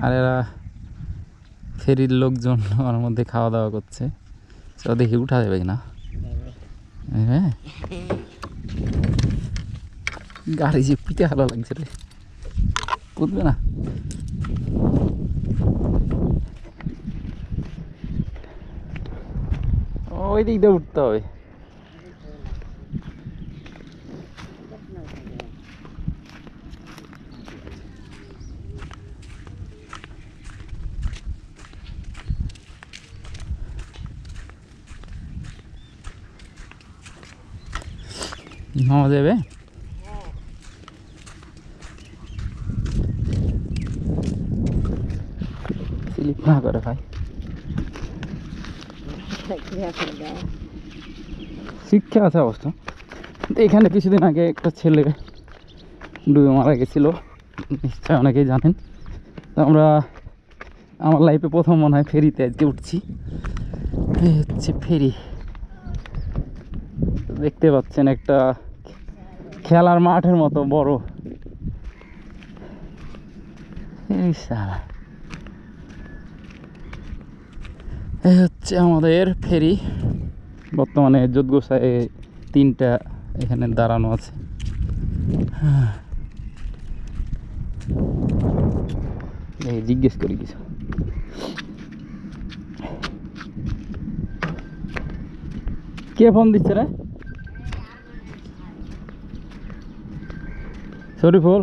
আর এরা ফেরির লোকজন আমার মধ্যে খাওয়া দাওয়া করছে, তো দেখি উঠা যাবে কিনা। হ্যাঁ, গাড়ি যে পিঠে ভালো লাগছে রে, উঠবে না। ওই দিক দিয়ে উঠতে হবে। নামা যাবে? স্লিপ না করে ভাই, শিক্ষা আছে অবস্থা। এখানে কিছুদিন আগে একটা ছেলে ডুবে মারা গেছিল, নিশ্চয় অনেকেই জানেন। তো আমরা আমার লাইফে প্রথম মনে হয় ফেরিতে আজকে উঠছি। এই হচ্ছে ফেরি, দেখতে পাচ্ছেন একটা খেলার মাঠের মতো বড়। এই হচ্ছে আমাদের ফেরি। বর্তমানে যোধগোসায় 3টা এখানে দাঁড়ানো আছে। জিজ্ঞেস করি কিছু। কে ফোন দিচ্ছে রে? শরীফুল।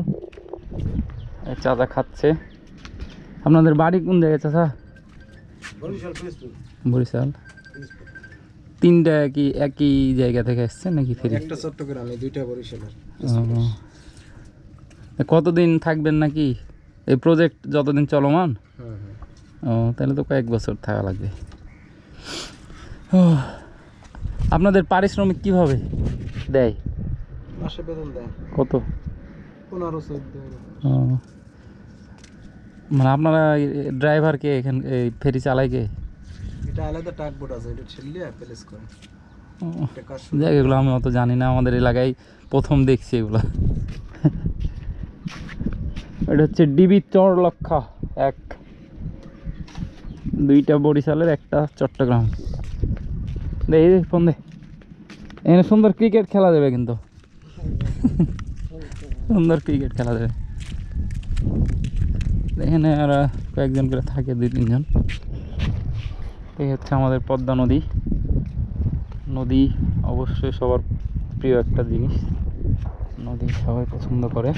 চাচা খাচ্ছে। আপনাদের বাড়ি কোন জায়গায় চাচা? বরিশাল। 3টা কি একই জায়গা থেকে আসছে নাকি ফেরি? একটা চট্টগ্রামে, 2টা বরিশালের। কতদিন থাকবেন নাকি এই প্রজেক্ট যতদিন চলমান? ও, তাহলে তো কয়েক বছর থাকা লাগবে। আপনাদের পারিশ্রমিক কিভাবে দেয়? মাসে বেতন দেয়। কত? 15-14। মানে আপনারা ড্রাইভারকে এখানে এই ফেরি চালায় কে? এটা আলাদা টাক বোট আছে, এটা ছেড়ে প্লেস করে। দেখ, এগুলো আমি অত জানি না, আমাদের এলাকায় প্রথম দেখছি এগুলো। এটা হচ্ছে ডিবি চরলক্ষা 1, 2টা বরিশালের, একটা চট্টগ্রাম। দেখি ফোন দে। এখানে সুন্দর ক্রিকেট খেলা যাবে, কিন্তু সুন্দর ক্রিকেট খেলা যাবে। এখানে আর কয়েকজন করে থাকে, 2-3 জন। এই হচ্ছে আমাদের পদ্মা নদী। নদী অবশ্যই সবার প্রিয় একটা জিনিস, নদী সবাই পছন্দ করে।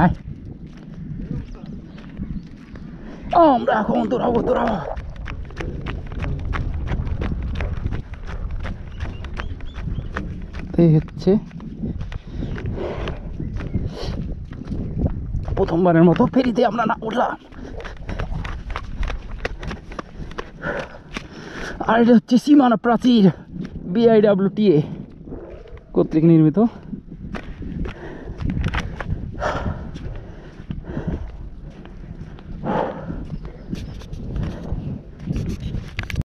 আয়, আমরা এখন দৌড়াবো। এই হচ্ছে প্রথমবারের মতো ফেরিতে আমরা না উঠলাম। আর এটা হচ্ছে সীমানা প্রাচীর, BIWTA কর্তৃক নির্মিত।